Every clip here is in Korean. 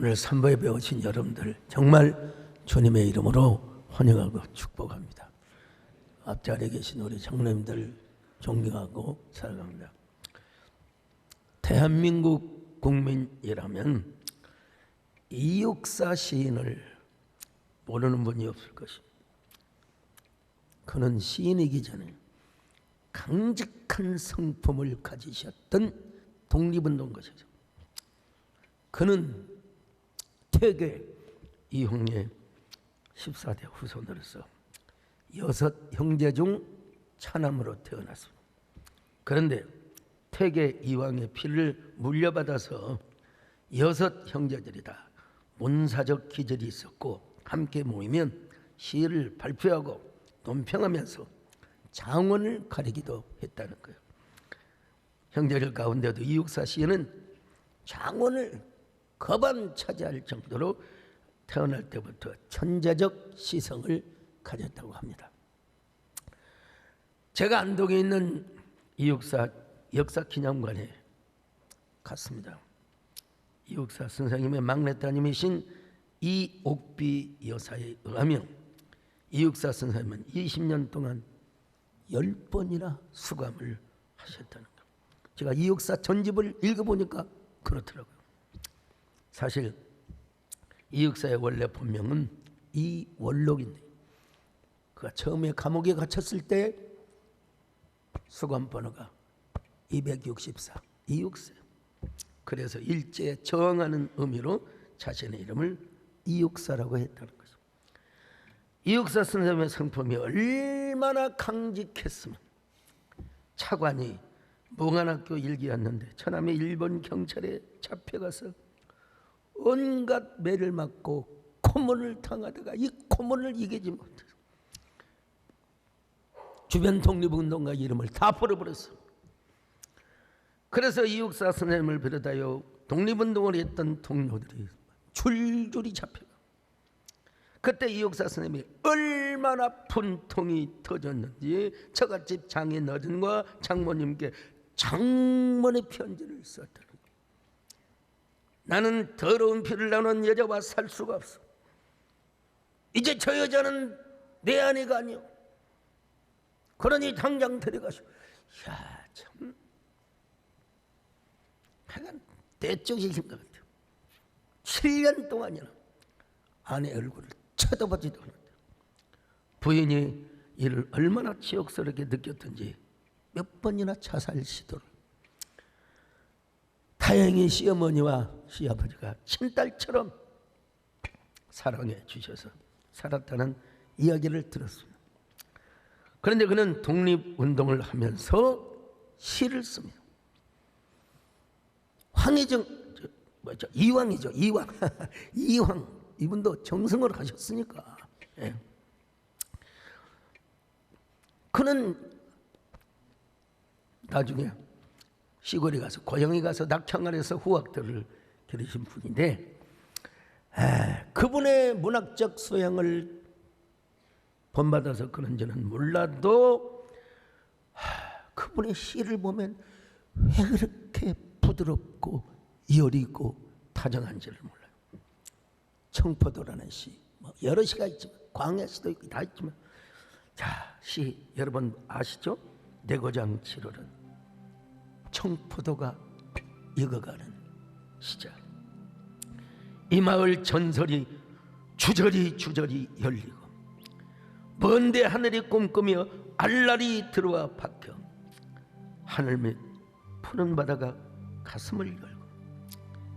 오늘 삼부에 배우신 여러분들 정말 주님의 이름으로 환영하고 축복합니다. 앞자리에 계신 우리 장로님들 존경하고 사랑합니다. 대한민국 국민이라면 이육사 시인을 모르는 분이 없을 것입니다. 그는 시인이기 전에 강직한 성품을 가지셨던 독립운동가시죠. 그는 퇴계 이황의 14대 후손으로서 6 형제 중 차남으로 태어났습니다. 그런데 퇴계 이황의 피를 물려받아서 6 형제들이 다 문사적 기질이 있었고 함께 모이면 시를 발표하고 논평하면서 장원을 가리기도 했다는 거예요. 형제들 가운데도 이육사 시인은 장원을 거반 차지할 정도로 태어날 때부터 천재적 시성을 가졌다고 합니다. 제가 안동에 있는 이육사 역사기념관에 갔습니다. 이육사 선생님의 막내따님이신 이옥비 여사에 의하면 이육사 선생님은 20년 동안 10번이나 수감을 하셨다는 거예요. 제가 이육사 전집을 읽어보니까 그렇더라고요. 사실 이육사의 원래 본명은 이원록인데 그가 처음에 감옥에 갇혔을 때 수감 번호가 264 이육사. 그래서 일제에 저항하는 의미로 자신의 이름을 이육사라고 했다는 거죠. 이육사 선생님의 성품이 얼마나 강직했으면 차관이 몽안학교 일기였는데 처남에 일본 경찰에 잡혀가서 온갖 매를 맞고 고문을 당하다가 이 고문을 이기지 못해서 주변 독립운동가 이름을 다 버려버렸어. 그래서 이육사 선생님을 비롯하여 독립운동을 했던 동료들이 줄줄이 잡혀가. 그때 이육사 선생님이 얼마나 분통이 터졌는지 처갓집 장인 어른과 장모님께 장문의 편지를 썼다는 거예요. 나는 더러운 피를 나눈 여자와 살 수가 없어. 이제 저 여자는 내 아내가 아니오. 그러니 당장 데려가시오. 이야 참 하여간 대쪽이신 것 같아요. 7년 동안이나 아내 얼굴을 쳐다보지도 않았대요. 부인이 이를 얼마나 치욕스럽게 느꼈던지 몇 번이나 자살 시도를. 다행히 시어머니와 시아버지가 친딸처럼 사랑해 주셔서 살았다는 이야기를 들었습니다. 그런데 그는 독립운동을 하면서 시를 씁니다. 황희정 이황이죠. 이황 이황 이분도 정승을 하셨으니까. 예. 그는 나중에 시골에 가서 고향에 가서 낙향안에서 후학들을 기르신 분인데 그분의 문학적 소양을 본받아서 그런지는 몰라도 그분의 시를 보면 왜 그렇게 부드럽고 여리고 다정한지를 몰라요. 청포도라는 시, 여러 시가 있지만 광야시도 있고 다 있지만 자, 시 여러분 아시죠? 내고장 7월은 청포도가 익어가는 시절. 이 마을 전설이 주저리 열리고 먼데 하늘이 꿈꾸며 알랄이 들어와 박혀 하늘 밑 푸른 바다가 가슴을 열고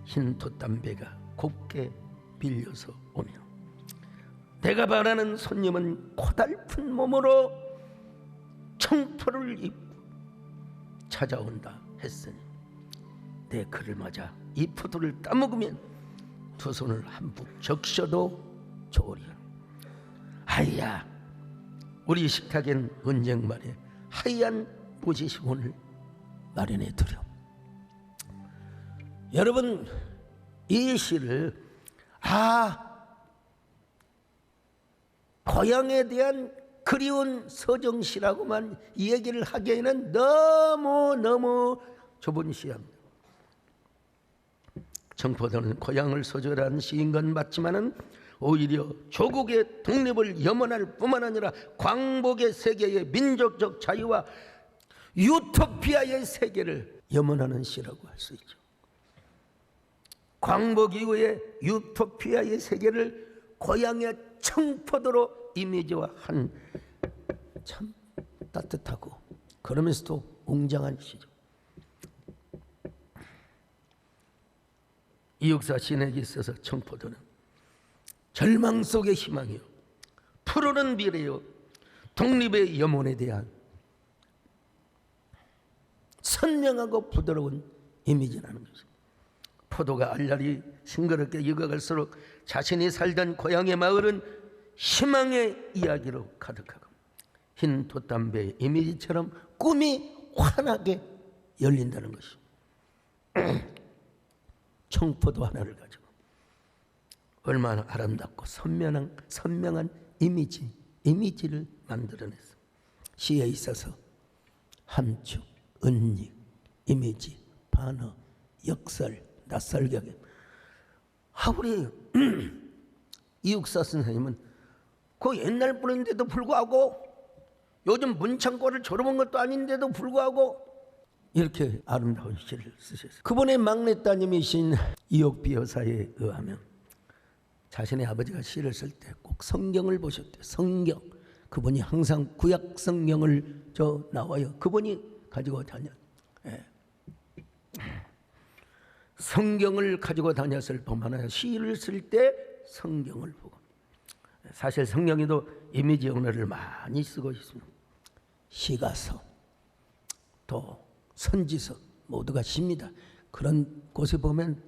흰 돛담배가 곱게 빌려서 오며 내가 바라는 손님은 고달픈 몸으로 청포를 입고 찾아온다 했으니 내 그를 맞아 이 포도를 따먹으면 두 손을 한푹 적셔도 좋으리라. 하이야 우리 식탁엔 언쟁만에 하얀 모지시곤을 마련해 두렴. 여러분 이 시를 고향에 대한 그리운 서정시라고만 얘기를 하기에는 너무 좁은 시합니다. 청포도는 고향을 소절한 시인 건 맞지만은 오히려 조국의 독립을 염원할 뿐만 아니라 광복의 세계의 민족적 자유와 유토피아의 세계를 염원하는 시라고 할 수 있죠. 광복 이후에 유토피아의 세계를 고향의 청포도로 이미지화한 참 따뜻하고 그러면서도 웅장한 시죠. 이육사 시인에게 있어서 청포도는 절망 속의 희망이요, 푸르른 미래요, 독립의 염원에 대한 선명하고 부드러운 이미지라는 것입니다. 포도가 알알이 싱그럽게 익어갈수록 자신이 살던 고향의 마을은 희망의 이야기로 가득하고 흰 돛담배의 이미지처럼 꿈이 환하게 열린다는 것입니다. 청포도 하나를 가지고 얼마나 아름답고 선명한 이미지를 만들어냈어. 시에 있어서 함축, 은닉, 이미지, 반어, 역설, 낯설격에 우리 이육사 선생님은 그 옛날 분인데도 불구하고 요즘 문창고를 졸업한 것도 아닌데도 불구하고 이렇게 아름다운 시를 쓰셨어요. 그분의 막내 따님이신 이옥비 여사에 의하면 자신의 아버지가 시를 쓸 때 꼭 성경을 보셨대요. 성경. 그분이 항상 구약 성경을 나와요. 그분이 가지고 다녔. 성경을 가지고 다녔을 뿐만 아니라 시를 쓸 때 성경을 보고. 사실 성경에도 이미지 언어를 많이 쓰고 있습니다. 시가서, 또 선지서 모두가 시입니다. 그런 곳에 보면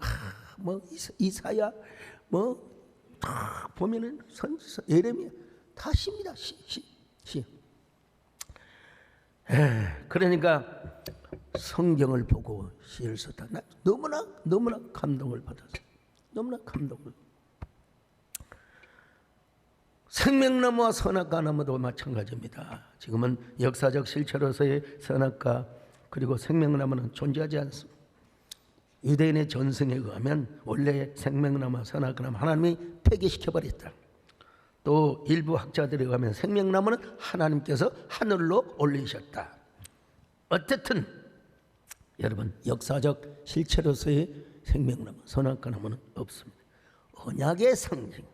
뭐 이사야 다 보면은 선지서, 예레미야 다 시입니다. 시. 그러니까 성경을 보고 시를 썼다. 나 너무나 감동을 받았어요. 너무나 감동을. 생명나무와 선악과나무도 마찬가지입니다. 지금은 역사적 실체로서의 선악과 그리고 생명나무는 존재하지 않습니다. 유대인의 전승에 의하면 원래 생명나무와 선악과나무 하나님이 폐기시켜버렸다. 또 일부 학자들에 의하면 생명나무는 하나님께서 하늘로 올리셨다. 어쨌든 여러분 역사적 실체로서의 생명나무, 선악과나무는 없습니다. 언약의 상징,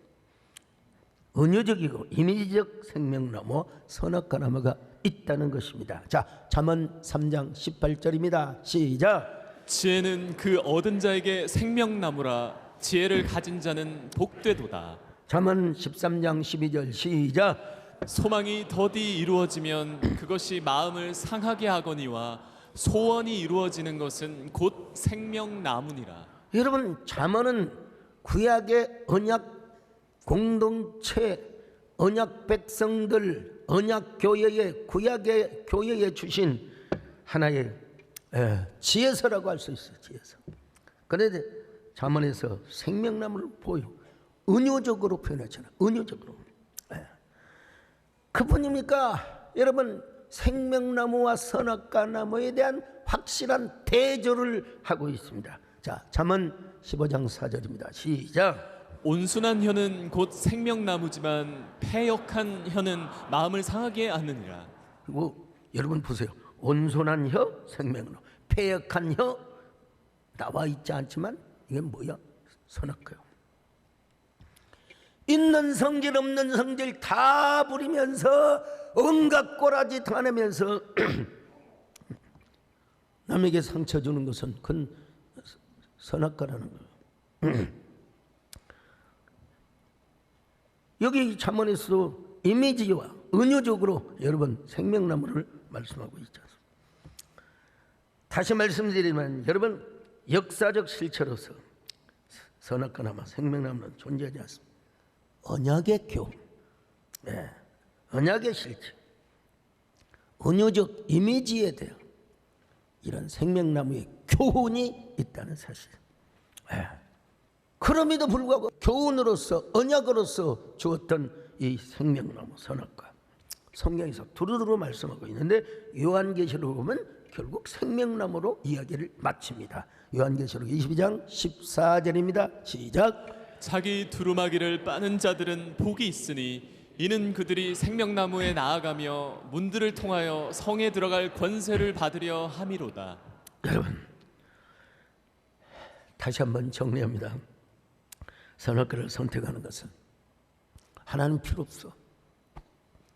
은유적이고 이미지적 생명나무, 선악과나무가 있다는 것입니다. 자, 잠언 3장 18절입니다. 시작. 지혜는 그 얻은 자에게 생명나무라. 지혜를 가진 자는 복되도다. 잠언 13장 12절 시작. 소망이 더디 이루어지면 그것이 마음을 상하게 하거니와 소원이 이루어지는 것은 곧 생명나무니라. 여러분 잠언은 구약의 언약 공동체, 언약 백성들, 언약 교회의 구약의 교회에 주신 하나의 지혜서라고 할 수 있어요. 지혜서. 그런데 잠언에서 생명나무를 보여 은유적으로 표현하잖아요. 은유적으로. 그뿐입니까? 여러분 생명나무와 선악과나무에 대한 확실한 대조를 하고 있습니다. 자, 잠언 15장 4절입니다. 시작. 온순한 혀는 곧 생명나무지만 패역한 혀는 마음을 상하게 하느니라. 그리고 여러분 보세요. 온순한 혀 생명나무, 패역한 혀 나와 있지 않지만 이게 뭐야? 선악과요. 있는 성질 없는 성질 다 부리면서 온갖 꼬라지 다 내면서 남에게 상처 주는 것은 그건 선악과라는 거예요. 여기 잠언에서도 이미지와 은유적으로 여러분 생명나무를 말씀하고 있지 않습니까? 다시 말씀드리면 여러분 역사적 실체로서 선악과나무, 생명나무는 존재하지 않습니다. 언약의 교훈, 언약의 실체, 은유적 이미지에 대한 이런 생명나무의 교훈이 있다는 사실. 그럼에도 불구하고 교훈으로서 언약으로서 주었던 이 생명나무 선악과 성경에서 두루두루 말씀하고 있는데 요한계시록 보면 결국 생명나무로 이야기를 마칩니다. 요한계시록 22장 14절입니다. 시작. 자기 두루마기를 빠는 자들은 복이 있으니 이는 그들이 생명나무에 나아가며 문들을 통하여 성에 들어갈 권세를 받으려 함이로다. 여러분, 다시 한번 정리합니다. 선악과를 선택하는 것은 하나님 필요 없어.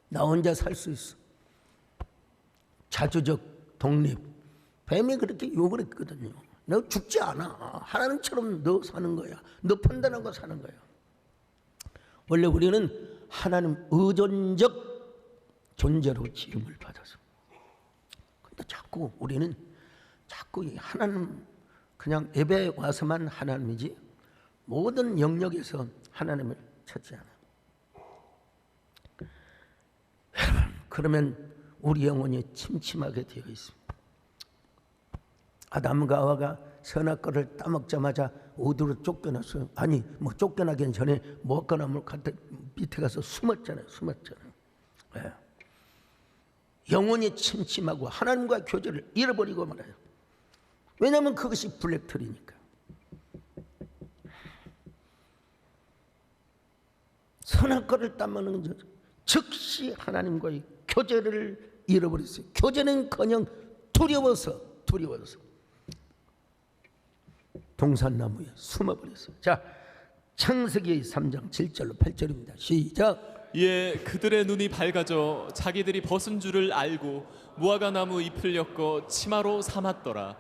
나 혼자 살 수 있어. 자주적 독립. 뱀이 그렇게 욕을 했거든요. 너 죽지 않아. 하나님처럼 너 사는 거야. 너 판단하고 사는 거야. 원래 우리는 하나님 의존적 존재로 지음을 받아서. 근데 자꾸 우리는 자꾸 하나님 그냥 예배 와서만 하나님이지 모든 영역에서 하나님을 찾지 않아. 여러분, 그러면 우리 영혼이 침침하게 되어 있습니다. 아담과 하와가 선악과를 따먹자마자 어디로 쫓겨났어요? 아니, 뭐 쫓겨나기 전에 먹거나물 갖다 밑에 가서 숨었잖아요. 네. 영혼이 침침하고 하나님과 교제를 잃어버리고 말아요. 왜냐하면 그것이 블랙털이니까. 선악과를 따먹는 것 즉시 하나님과의 교제를 잃어버렸어요. 교제는커녕 두려워서 동산나무에 숨어버렸어요. 자, 창세기 3장 7절로 8절입니다. 시작. 예, 그들의 눈이 밝아져 자기들이 벗은 줄을 알고 무화과 나무 잎을 엮어 치마로 삼았더라.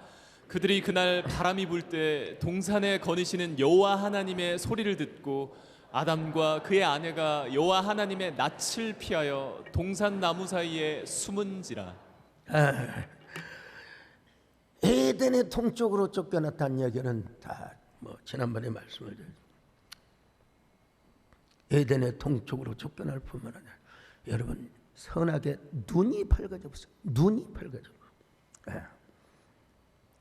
그들이 그날 바람이 불 때 동산에 거니시는 여호와 하나님의 소리를 듣고 아담과 그의 아내가 여호와 하나님의 낯을 피하여 동산 나무 사이에 숨은지라. 에덴의 동쪽으로 쫓겨났다는 이야기는 다 뭐 지난번에 말씀을 드렸습니다. 에덴의 동쪽으로 쫓겨날 뿐만 아니라 여러분 선악의 눈이 밝아져 버렸어요. 눈이 밝아져 버렸어요.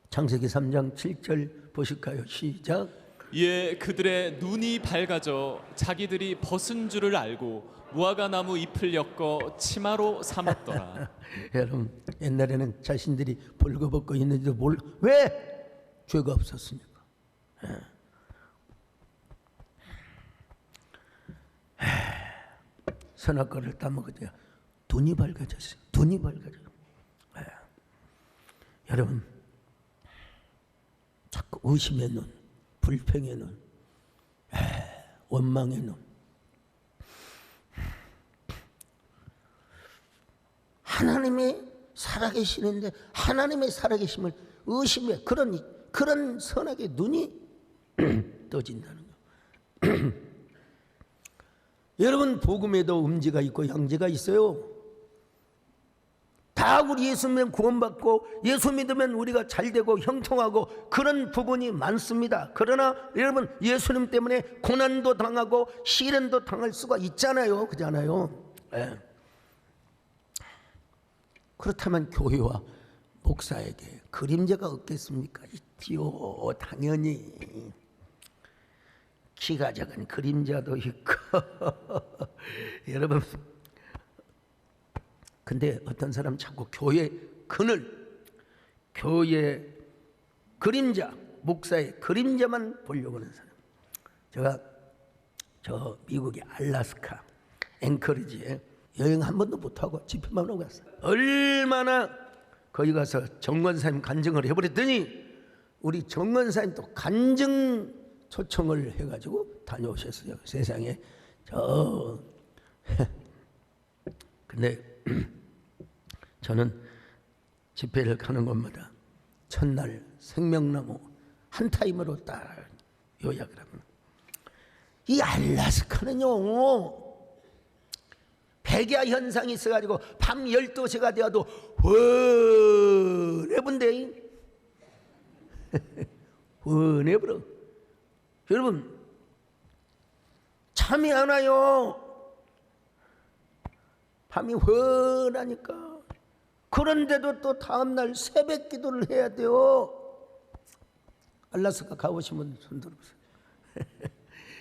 창세기 3장 7절 보실까요? 시작. 예, 그들의 눈이 밝아져 자기들이 벗은 줄을 알고 무화과 나무 잎을 엮어 치마로 삼았더라. 여러분 옛날에는 자신들이 벌거벗고 있는지도 왜? 죄가 없었으니까. 선악과를 따먹어야 눈이 밝아졌어요. 눈이 밝아져요. 여러분 자꾸 의심의 눈, 불평의 눈, 원망의 눈. 하나님이 살아계시는데 하나님의 살아계심을 의심해 그런 선악의 눈이 떠진다는 거. 여러분 복음에도 음지가 있고 양지가 있어요. 다 우리 예수 믿으면 구원받고 예수 믿으면 우리가 잘되고 형통하고 그런 부분이 많습니다. 그러나 여러분 예수님 때문에 고난도 당하고 시련도 당할 수가 있잖아요. 그렇잖아요. 네. 그렇다면 교회와 목사에게 그림자가 없겠습니까? 있지요. 당연히 키가 작은 그림자도 있고 여러분 근데 어떤 사람 자꾸 교회 그늘, 교회 그림자, 목사의 그림자만 보려고 하는 사람. 제가 저 미국의 알래스카 앵커리지에 여행 한 번도 못하고 집회만 하고 갔어요. 얼마나 거기 가서 정권사님 간증을 해버렸더니 우리 정권사님 또 간증 초청을 해가지고 다녀오셨어요. 세상에 근데 저는 집회를 가는 곳마다 첫날 생명나무 한 타임으로 딱 요약을 합니다. 이 알래스카는요 백야 현상이 있어가지고 밤 12시가 되어도 훤해본데 훤해버려. 여러분 잠이 안 와요. 밤이 훤하니까. 그런데도 또 다음날 새벽 기도를 해야 돼요. 알래스카 가보시면 손 들어보세요.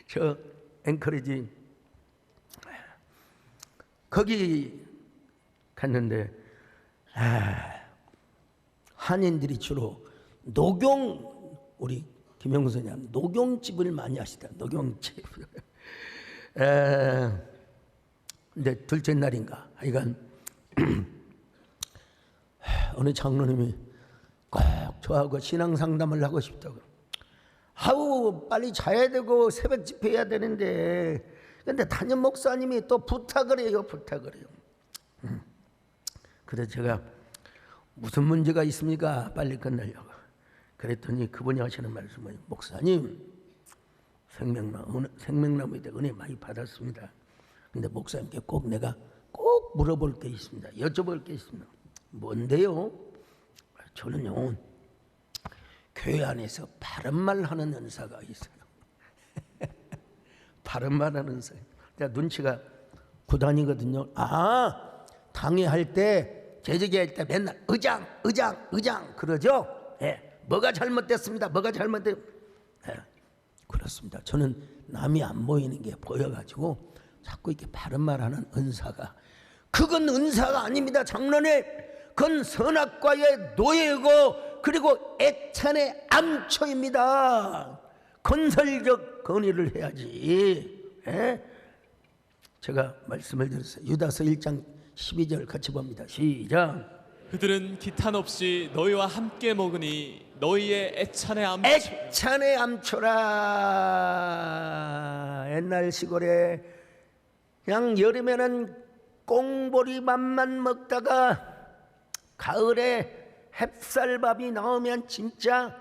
저 앵커리지 거기 갔는데 한인들이 주로 녹용, 우리 김영구 선생님 녹용집을 많이 하시다. 녹용집. 근데 둘째 날인가 하여간 어느 장로님이 꼭 저하고 신앙 상담을 하고 싶다고. 아우 빨리 자야 되고 새벽 집회해야 되는데, 근데 담임 목사님이 또 부탁을 해요. 그래서 제가 무슨 문제가 있습니까? 빨리 끝내려고. 그랬더니 그분이 하시는 말씀은, 목사님 생명나무에 대해 은혜 많이 받았습니다. 근데 목사님께 꼭 내가 꼭 물어볼 게 있습니다. 여쭤볼 게 있습니다. 뭔데요? 저는요 교회 안에서 바른말 하는 은사가 있어요. 바른말 하는 은사. 제가 눈치가 구단이거든요. 당회할 때, 재직할 때 맨날 의장 그러죠. 예, 뭐가 잘못됐습니다. 예, 그렇습니다. 저는 남이 안 보이는 게 보여가지고 자꾸 이렇게 바른말하는 은사가, 그건 은사가 아닙니다. 장로님, 그건 선악과의 노예고 그리고 애찬의 암초입니다. 건설적 건의를 해야지. 예? 제가 말씀을 드렸어요. 유다서 1장 12절 같이 봅니다. 시작. 그들은 기탄 없이 너희와 함께 먹으니 너희의 애찬의 암초라. 옛날 시골에 그냥 여름에는 꽁보리밥만 먹다가 가을에 햅쌀밥이 나오면 진짜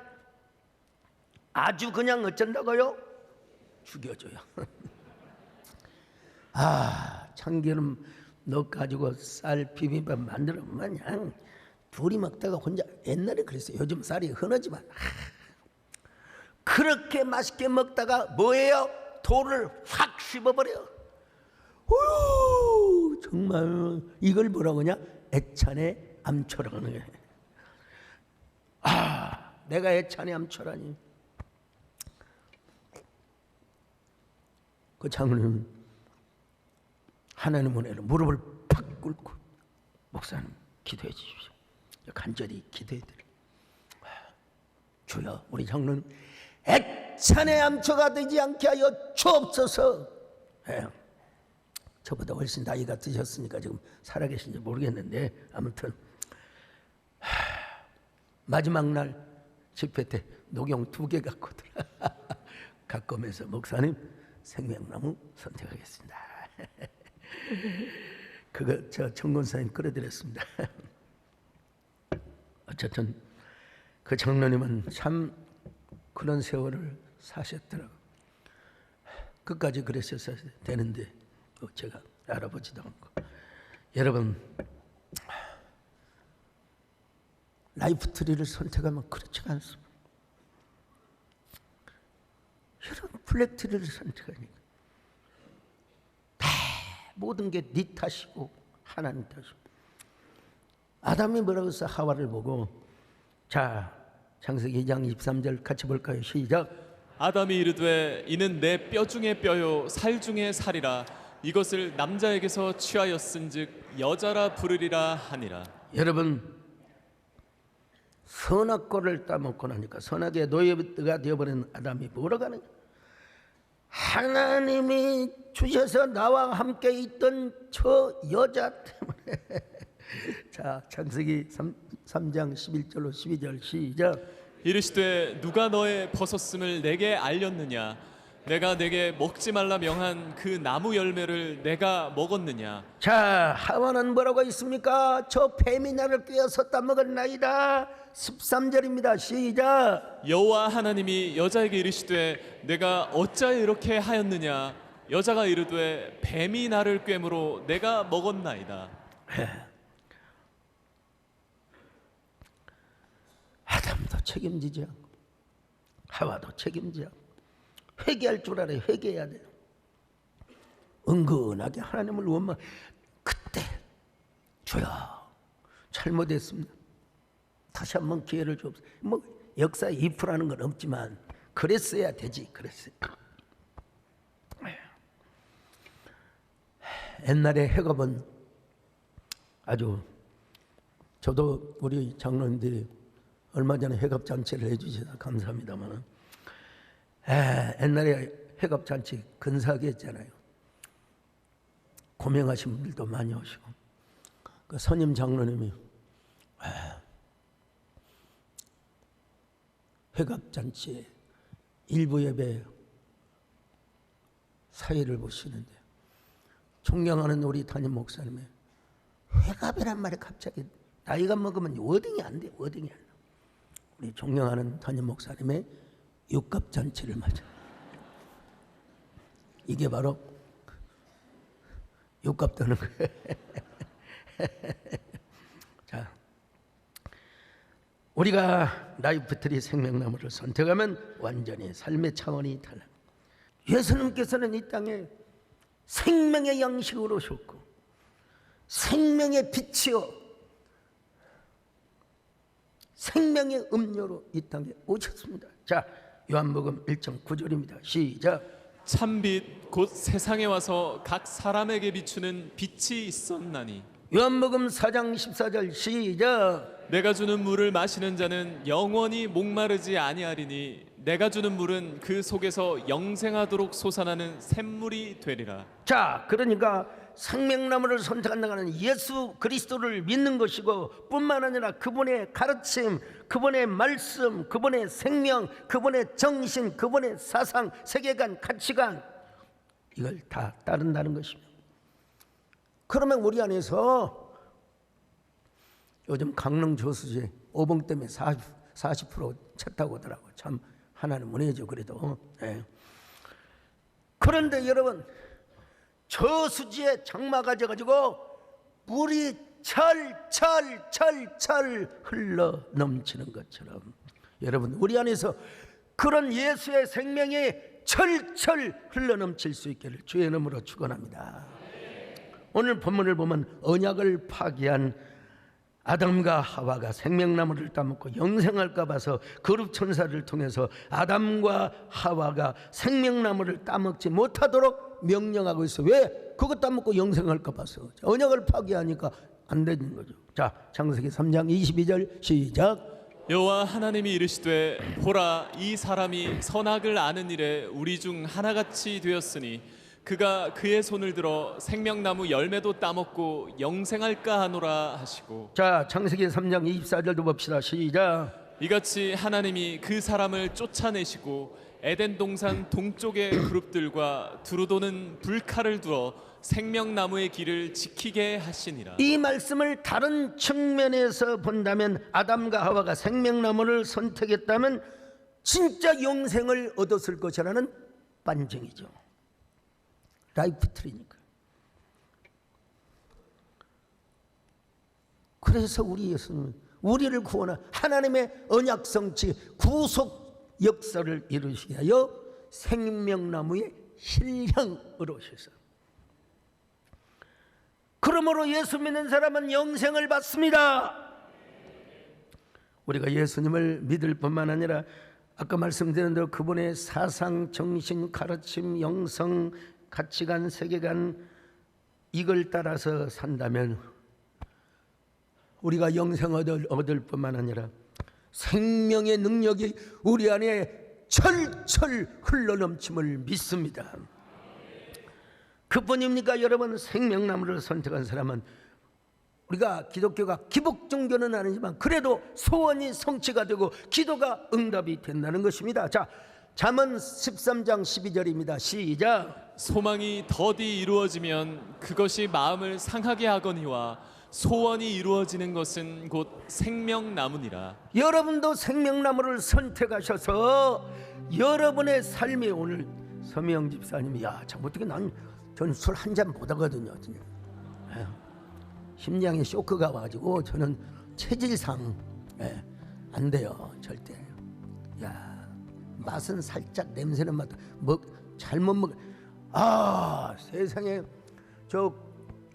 아주 그냥 어쩐다고요? 죽여줘요. 참기름 넣어가지고 쌀 비빔밥 만들면 그냥 둘이 먹다가 혼자, 옛날에 그랬어요. 요즘 쌀이 흔하지만 그렇게 맛있게 먹다가 뭐예요? 돌을 확 씹어버려. 정말 이걸 뭐라고 하냐? 애찬의 암초라고 하는 거예요. 내가 애찬의 암초라니. 그 장로는 하나님 은혜로 무릎을 팍 꿇고, 목사님 기도해 주십시오. 간절히 기도해 드려요. 주여, 우리 장로는 애찬의 암초가 되지 않게 하여 주옵소서. 저보다 훨씬 나이가 드셨으니까 지금 살아계신지 모르겠는데, 아무튼 마지막 날 집회 때 녹용 2개 갖고 오면서, 목사님 생명나무 선택하겠습니다. 그거 저 청건사님 끌어드렸습니다. 어쨌든 그 장로님은 참 그런 세월을 사셨더라고. 끝까지 그랬었어야 되는데 제가 알아보지도 않고. 여러분, 라이프 트리를 선택하면 그렇지가 않습니다. 여러분, 블랙 트리를 선택하니까 다 모든 게 네 탓이고 하나님 탓이고. 아담이 뭐라고 해서 하와를 보고, 자, 창세기 2장 23절 같이 볼까요? 시작. 아담이 이르되 이는 내 뼈 중에 뼈요 살 중에 살이라. 이것을 남자에게서 취하였은즉 여자라 부르리라 하니라. 여러분, 선악과를 따먹고 나니까 선악의 노예가 되어버린 아담이 뭐라고 하느냐? 하나님이 주셔서 나와 함께 있던 저 여자 때문에. 자, 창세기 3장 11절로 12절 시작. 이르시되 누가 너의 벗었음을 내게 알렸느냐? 내가 내게 먹지 말라 명한 그 나무 열매를 내가 먹었느냐? 자, 하와는 뭐라고 있습니까? 저 뱀이 나를 꿰어서 따먹었나이다. 13절입니다. 시작. 여호와 하나님이 여자에게 이르시되 내가 어찌하여 이렇게 하였느냐? 여자가 이르되 뱀이 나를 꿰므로 내가 먹었나이다. 아담도 책임지지 않고 하와도 책임지지 않고 회개할 줄 알아요. 회개해야 돼요. 은근하게 하나님을 원망. 그때 주여 잘못했습니다. 다시 한번 기회를 주옵소서. 뭐 역사에 if라는 건 없지만 그랬어야 되지. 그랬어요. 옛날에 해갑은 아주, 저도 우리 장로님들이 얼마 전에 회갑잔치를 해주셔서 감사합니다만, 옛날에 회갑잔치 근사하게 했잖아요. 고명하신 분들도 많이 오시고, 그 선임 장로님이 회갑잔치에 일부 예배 사회를 보시는데, 존경하는 우리 담임 목사님의 회갑이란 말이 갑자기 나이가 먹으면 워딩이 안 돼, 워딩이 안 돼. 우리 존경하는 담임 목사님의 육갑잔치를 맞아. 이게 바로 육갑 떠는 거예요. 자, 우리가 라이프트리 생명나무를 선택하면 완전히 삶의 차원이 달라. 예수님께서는 이 땅에 생명의 양식으로 오셨고 생명의 빛이요 생명의 음료로 이 땅에 오셨습니다. 자, 요한복음 1장 9절입니다. 시작. 참빛 곧 세상에 와서 각 사람에게 비추는 빛이 있었나니. 요한복음 4장 14절 시작. 내가 주는 물을 마시는 자는 영원히 목마르지 아니하리니 내가 주는 물은 그 속에서 영생하도록 솟아나는 샘물이 되리라. 자, 그러니까 생명나무를 선택한다는 예수 그리스도를 믿는 것이고, 뿐만 아니라 그분의 가르침, 그분의 말씀, 그분의 생명, 그분의 정신, 그분의 사상, 세계관, 가치관, 이걸 다 따른다는 것입니다. 그러면 우리 안에서 요즘 강릉 저수지 오봉 때문에 40% 찼다고 하더라고요. 참 하나는 은혜죠. 그래도 그런데 여러분, 저수지에 장마가 져가지고 물이 철철철철 흘러 넘치는 것처럼, 여러분 우리 안에서 그런 예수의 생명이 철철 흘러 넘칠 수 있기를 주의 이름으로 축원합니다. 오늘 본문을 보면 언약을 파기한 아담과 하와가 생명나무를 따먹고 영생할까 봐서 거룩 천사를 통해서 아담과 하와가 생명나무를 따먹지 못하도록 명령하고 있어. 왜? 그거 따먹고 영생할까 봐서. 언약을 파기하니까 안 되는 거죠. 자, 창세기 3장 22절 시작. 여호와 하나님이 이르시되 보라, 이 사람이 선악을 아는 일에 우리 중 하나같이 되었으니 그가 그의 손을 들어 생명나무 열매도 따먹고 영생할까 하노라 하시고. 자, 창세기 3장 24절도 봅시다. 시작. 이같이 하나님이 그 사람을 쫓아내시고 에덴 동산 동쪽의 그룹들과 두루 도는 불칼을 두어 생명나무의 길을 지키게 하시니라. 이 말씀을 다른 측면에서 본다면 아담과 하와가 생명나무를 선택했다면 진짜 영생을 얻었을 것이라는 반증이죠. 라이프트리니까. 그래서 우리 예수님은 우리를 구원한 하나님의 언약성취 구속 역사를 이루시기 위하여 생명나무의 실령으로 오셔서, 그러므로 예수 믿는 사람은 영생을 받습니다. 우리가 예수님을 믿을 뿐만 아니라 아까 말씀드린 대로 그분의 사상, 정신, 가르침, 영성, 가치관, 세계관, 이걸 따라서 산다면 우리가 영생을 얻을 뿐만 아니라 생명의 능력이 우리 안에 철철 흘러넘침을 믿습니다. 그뿐입니까? 여러분, 생명나무를 선택한 사람은, 우리가 기독교가 기복 종교는 아니지만 그래도 소원이 성취가 되고 기도가 응답이 된다는 것입니다. 자, 잠언 13장 12절입니다. 시작. 소망이 더디 이루어지면 그것이 마음을 상하게 하거니와 소원이 이루어지는 것은 곧 생명나무니라. 여러분도 생명나무를 선택하셔서 여러분의 삶이, 오늘 서미영 집사님이 참 어떻게 저는 술 한 잔 못 하거든요. 심장에 쇼크가 와가지고 저는 체질상 안 돼요, 절대. 맛은 살짝, 냄새는 맡아 잘못 먹. 세상에, 저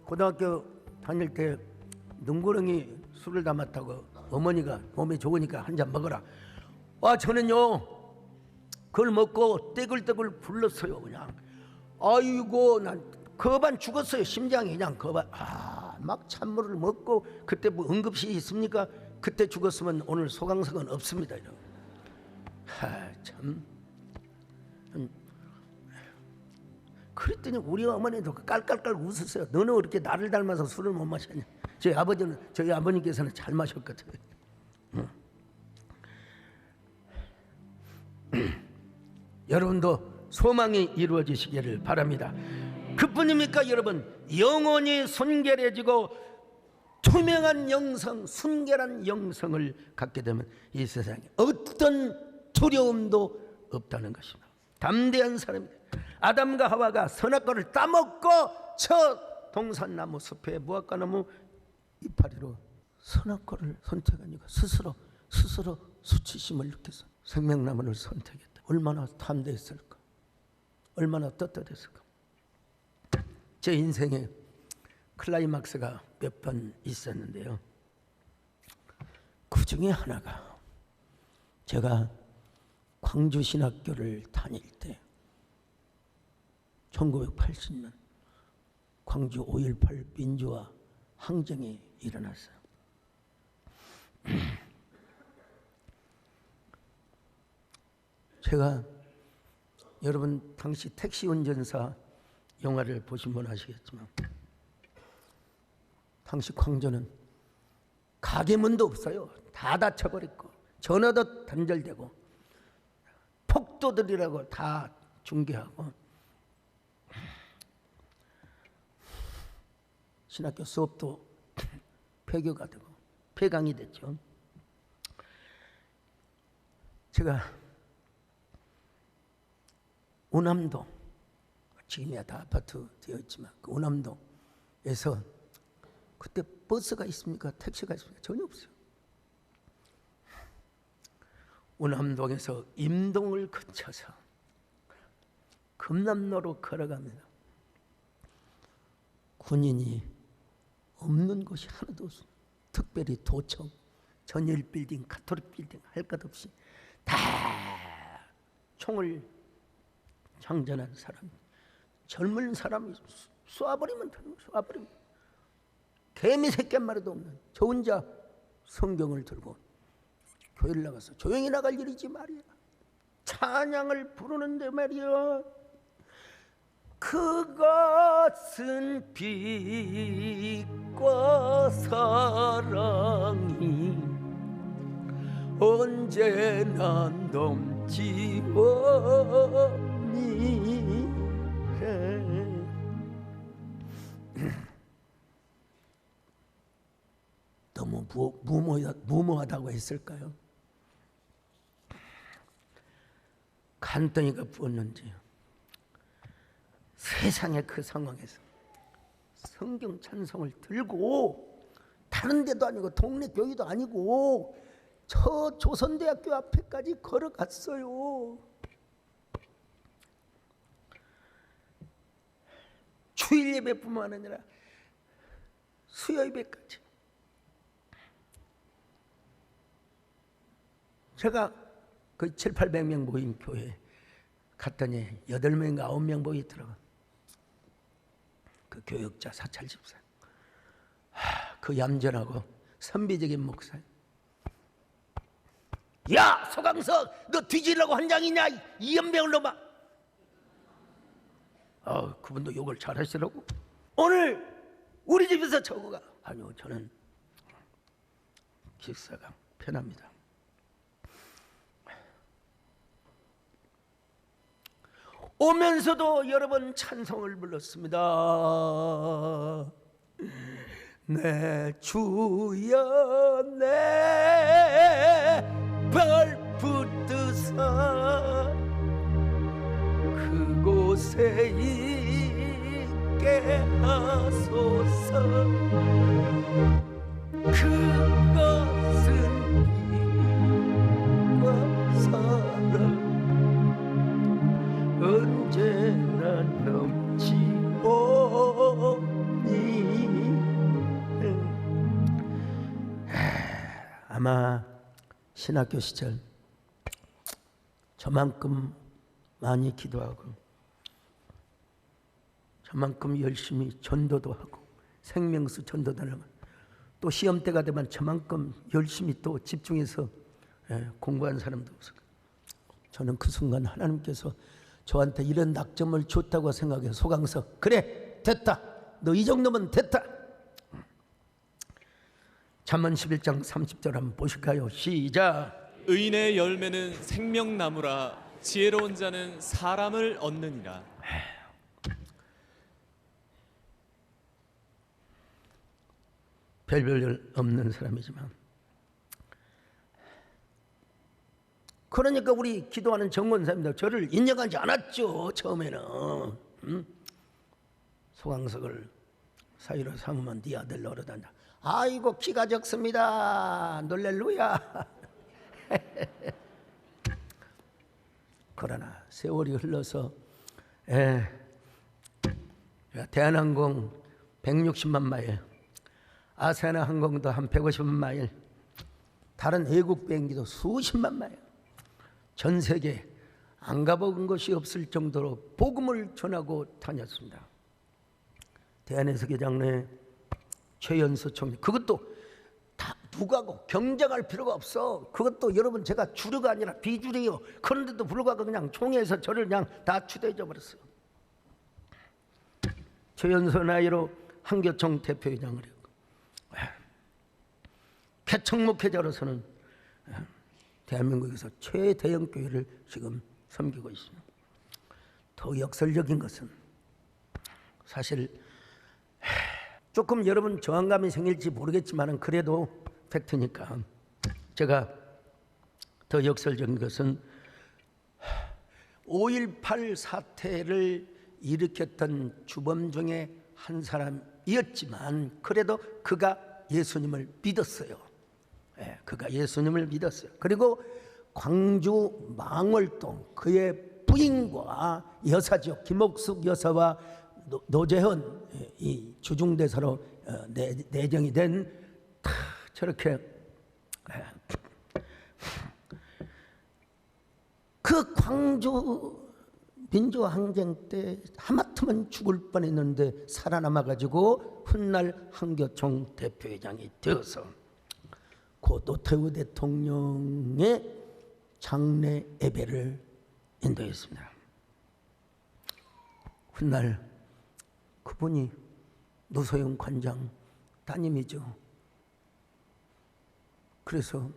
고등학교 다닐 때 눈구렁이 술을 담았다고 어머니가 몸에 좋으니까 한 잔 먹어라. 저는요 그걸 먹고 떼굴떼굴 굴렀어요. 그냥 아이고, 난 거반 죽었어요. 심장이 그냥 거반. 막 찬물을 먹고, 그때 뭐 응급실 있습니까? 그때 죽었으면 오늘 소강석은 없습니다. 참. 그랬더니 우리 어머니도 깔깔깔 웃었어요. 너는 어떻게 나를 닮아서 술을 못 마셨냐. 저희 아버님께서는 잘 마셨거든요. 여러분도 소망이 이루어지시기를 바랍니다. 그뿐입니까 여러분? 영혼이 순결해지고 투명한 영성, 순결한 영성을 갖게 되면 이 세상에 어떤 두려움도 없다는 것입니다. 담대한 사람입니다. 아담과 하와가 선악과를 따먹고 저 동산나무 숲에 무화과나무 이파리로 선악과를 선택하니까 스스로 수치심을 느껴서 생명나무를 선택했다. 얼마나 담대했을까? 얼마나 떳떳했을까? 제 인생에 클라이막스가 몇 번 있었는데요. 그 중에 하나가 제가 광주신학교를 다닐 때 1980년 광주 5.18 민주화 항쟁이 일어났어요. 제가 여러분 당시 택시 운전사 영화를 보신 분 아시겠지만 당시 광주는 가게문도 없어요. 다 닫혀버렸고 전화도 단절되고 폭도들이라고 다 중계하고 신학교 수업도 폐교가 되고 폐강이 됐죠. 제가 오남동, 지금이야 다 아파트 되어 있지만 그 오남동에서 그때 버스가 있습니까? 택시가 있습니까? 전혀 없어요. 오남동에서 임동을 거쳐서 금남로로 걸어갑니다. 군인이 없는 곳이 하나도 없어요. 특별히 도청, 전일빌딩, 가톨릭빌딩 할 것 없이 다 총을 장전한 사람, 젊은 사람이 쏴버리면 되는 거예요. 쏴버리면 개미 새끼 한 마리도 없는 저 혼자 성경을 들고 교회를 나가서 조용히 나갈 일이지 말이야. 찬양을 부르는데 말이야. 그것은 빛과 사랑이 언제나 넘치오니 너무 무모하다고 했을까요? 간덩이가 부었는지 세상의 그 상황에서 성경 찬송을 들고 다른 데도 아니고 동네 교회도 아니고 저 조선대학교 앞에까지 걸어갔어요. 주일 예배뿐만 아니라 수요 예배까지. 제가 그 700~800명 모인 교회 갔더니 8명인가 9명 모이더라고요. 그 교역자 사찰 집사, 그 얌전하고 선비적인 목사. 야 소강석, 너 뒤지려고 한 장이냐 이 연병을 놈아. 그분도 욕을 잘하시더라고. 오늘 우리 집에서 저거가. 아니요, 저는 기사가 편합니다. 오면서도 여러 번 찬송을 불렀습니다. 내 주여 내 발붙드사 그곳에 있게 하소서. 그것은 빛과 사랑 언제나 넘치오니. 아마 신학교 시절 저만큼 많이 기도하고 저만큼 열심히 전도도 하고 생명수 전도도 하면 또 시험 때가 되면 저만큼 열심히 또 집중해서 공부한 사람도 없어요. 저는 그 순간 하나님께서 저한테 이런 낙점을 줬다고 생각해 소강서 그래 됐다 너 이 정도면 됐다. 잠언 11장 30절 한번 보실까요? 시작. 의인의 열매는 생명나무라 지혜로운 자는 사람을 얻느니라. 별별 없는 사람이지만 그러니까 우리 기도하는 정권사입니다. 저를 인정하지 않았죠. 처음에는 소강석을 사위로 삼으면 네 아들 노릇한다. 아이고 키가 적습니다. 놀렐루야. 그러나 세월이 흘러서 대한항공 160만 마일, 아시아나 항공도 한 150만 마일, 다른 외국 비행기도 수십만 마일, 전 세계 안 가본 것이 없을 정도로 복음을 전하고 다녔습니다. 대한해석의 장로회 최연소 총리, 그것도 다 누구하고 경쟁할 필요가 없어. 그것도 여러분 제가 주류가 아니라 비주류요. 그런데도 불구하고 그냥 총회에서 저를 그냥 다 추대해 버렸어요. 최연소 나이로 한교총 대표회장을 했고 개척목회자로서는 대한민국에서 최대형 교회를 지금 섬기고 있습니다. 더 역설적인 것은 사실 조금 여러분 저항감이 생길지 모르겠지만 그래도 팩트니까 제가 더 역설적인 것은 5.18 사태를 일으켰던 주범 중에 한 사람이었지만 그래도 그가 예수님을 믿었어요. 그가 예수님을 믿었어요. 그리고 광주 망월동 그의 부인과 여사죠. 김옥숙 여사와 노재현 이 주중대사로 내정이 된 저렇게 그 광주 민주항쟁 때 하마터면 죽을 뻔했는데 살아남아가지고 훗날 한교총 대표회장이 되어서 고 노태우 대통령의 장례 예배를 인도했습니다. 훗날 그분이 노소영 관장 따님이죠. 그래서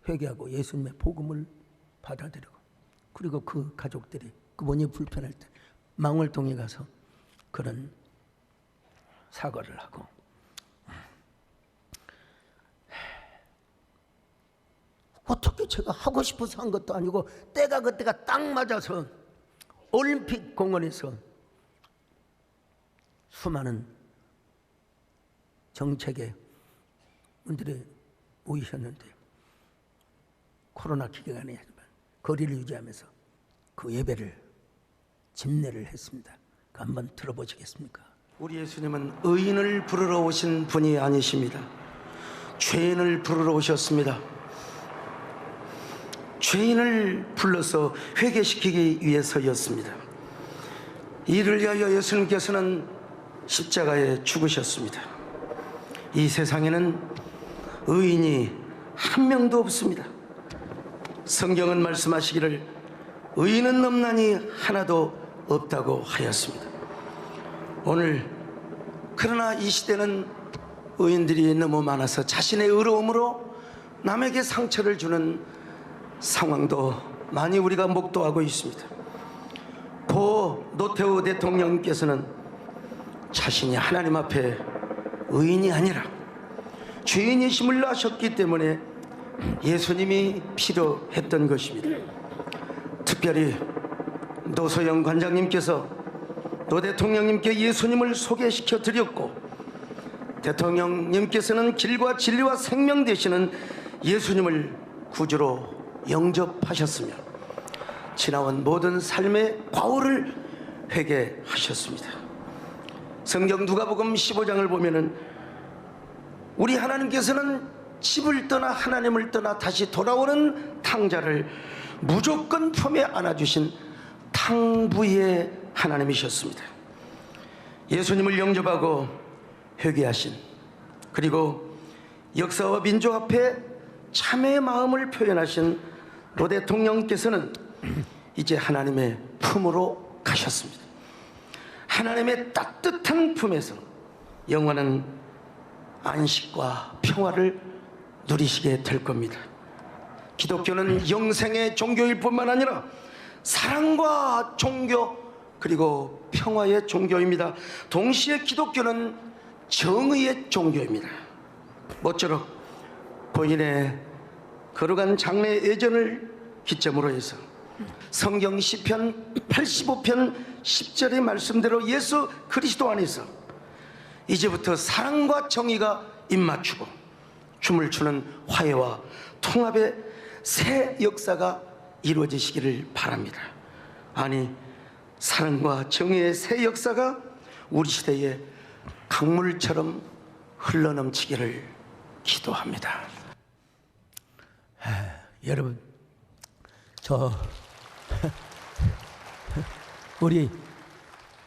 회개하고 예수님의 복음을 받아들이고 그리고 그 가족들이 그분이 불편할 때 망월동에 가서 그런 사과를 하고 어떻게 제가 하고 싶어서 한 것도 아니고 때가 그때가 딱 맞아서 올림픽 공원에서 수많은 정책의 분들이 모이셨는데 코로나 기간에 거리를 유지하면서 그 예배를 집례를 했습니다. 한번 들어보시겠습니까? 우리 예수님은 의인을 부르러 오신 분이 아니십니다. 죄인을 부르러 오셨습니다. 죄인을 불러서 회개시키기 위해서였습니다. 이를 위하여 예수님께서는 십자가에 죽으셨습니다. 이 세상에는 의인이 한 명도 없습니다. 성경은 말씀하시기를 의인은 없나니 하나도 없다고 하였습니다. 오늘 그러나 이 시대는 의인들이 너무 많아서 자신의 의로움으로 남에게 상처를 주는 상황도 많이 우리가 목도하고 있습니다. 고 노태우 대통령께서는 자신이 하나님 앞에 의인이 아니라 죄인이심을 아셨기 때문에 예수님이 필요했던 것입니다. 특별히 노소영 관장님께서 노 대통령님께 예수님을 소개시켜 드렸고 대통령님께서는 길과 진리와 생명 되시는 예수님을 구주로 영접하셨으며 지나온 모든 삶의 과오를 회개하셨습니다. 성경 누가복음 15장을 보면은 우리 하나님께서는 집을 떠나 하나님을 떠나 다시 돌아오는 탕자를 무조건 품에 안아주신 탕부의 하나님이셨습니다. 예수님을 영접하고 회개하신 그리고 역사와 민족 앞에 참회의 마음을 표현하신 로 대통령께서는 이제 하나님의 품으로 가셨습니다. 하나님의 따뜻한 품에서 영원한 안식과 평화를 누리시게 될 겁니다. 기독교는 영생의 종교일 뿐만 아니라 사랑과 종교 그리고 평화의 종교입니다. 동시에 기독교는 정의의 종교입니다. 모쪼록 본인의 거룩한 장래 예전을 기점으로 해서 성경 시편 85편 10절의 말씀대로 예수 그리스도 안에서 이제부터 사랑과 정의가 입맞추고 춤을 추는 화해와 통합의 새 역사가 이루어지시기를 바랍니다. 아니, 사랑과 정의의 새 역사가 우리 시대에 강물처럼 흘러넘치기를 기도합니다. 여러분, 우리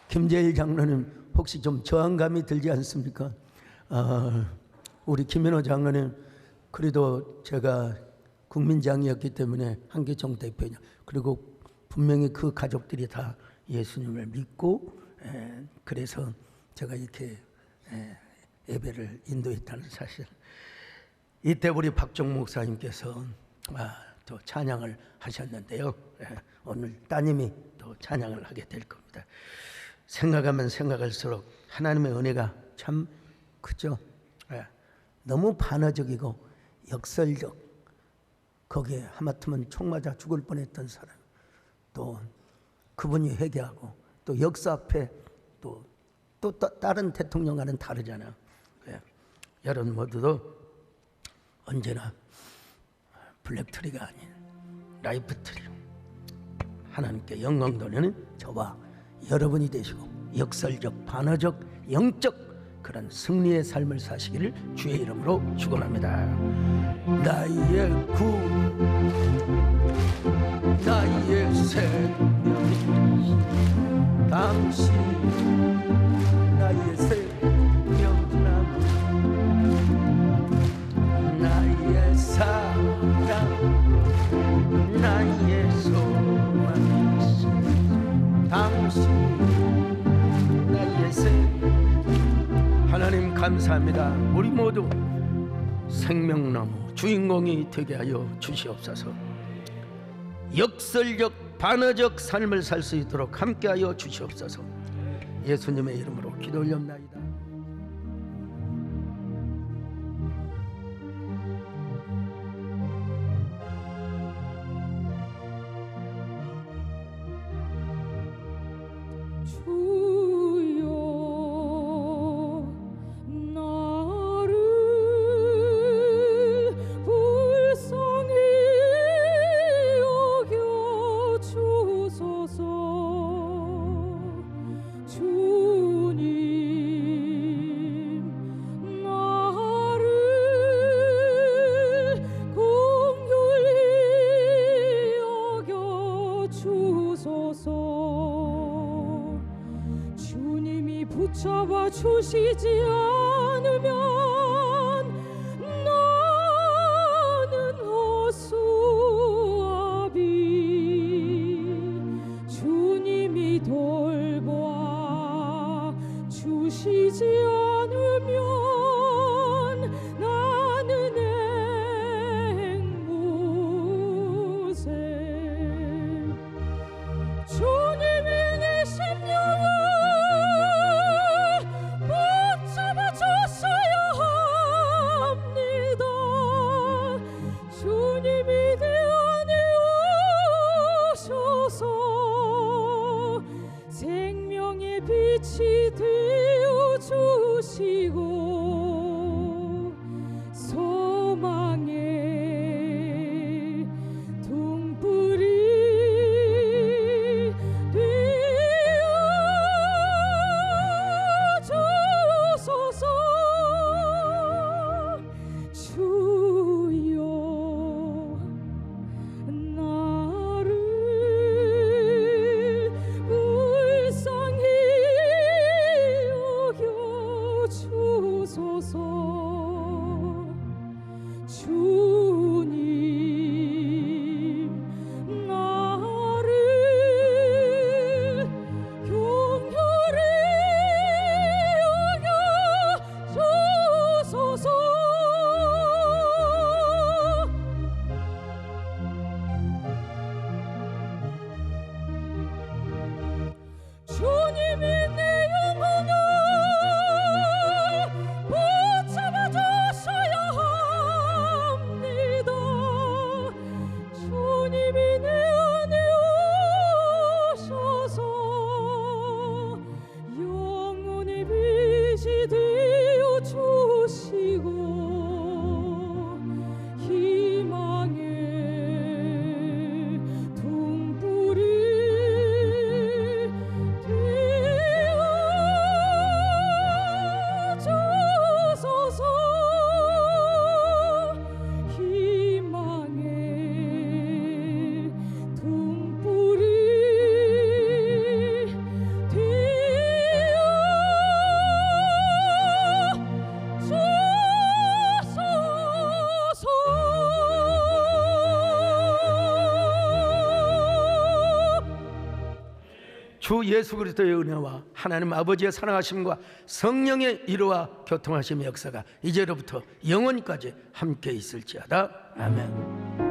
김재일 장로님 혹시 좀 저항감이 들지 않습니까? 우리 김현호 장로님 그래도 제가 국민장이었기 때문에 한계총 대표냐, 그리고 분명히 그 가족들이 다 예수님을 믿고 그래서 제가 이렇게 예배를 인도했다는 사실. 이때 우리 박종 목사님께서 또 찬양을 하셨는데요. 오늘 따님이 또 찬양을 하게 될 겁니다. 생각하면 생각할수록 하나님의 은혜가 참 크죠. 너무 반어적이고 역설적, 거기에 하마터면 총 맞아 죽을 뻔했던 사람, 또 그분이 회개하고 또 역사 앞에 또 다른 대통령과는 다르잖아요. 여러분 모두도 언제나 블랙트리가 아닌 라이프트리, 하나님께 영광 돌리는 저와 여러분이 되시고 역설적, 반어적, 영적 그런 승리의 삶을 사시기를 주의 이름으로 축원합니다. 나의 구, 나의 생명, 당신 나의 생명나무, 나의 사랑, 나의 소망, 당신 나의 생명. 하나님 감사합니다. 우리 모두 생명나무 주인공이 되게 하여 주시옵소서. 역설적 반어적 삶을 살 수 있도록 함께하여 주시옵소서. 예수님의 이름으로 기도 올렸나이다. 붙잡아 주시지 않으면 나는 허수아비. 주님이 돌보아 주시지 않으면 나는 앵무새. 주님이 내 심령을 붙잡아줬어야 합니다. 주님이 내 안에 오셔서 생명의 빛이 되어주시고 소망의 등불이 되어주소서. 주여 나를 불쌍히 여겨주소서. 주 예수 그리스도의 은혜와 하나님 아버지의 사랑하심과 성령의 이루와 교통하심의 역사가 이제로부터 영원까지 함께 있을지어다. 아멘.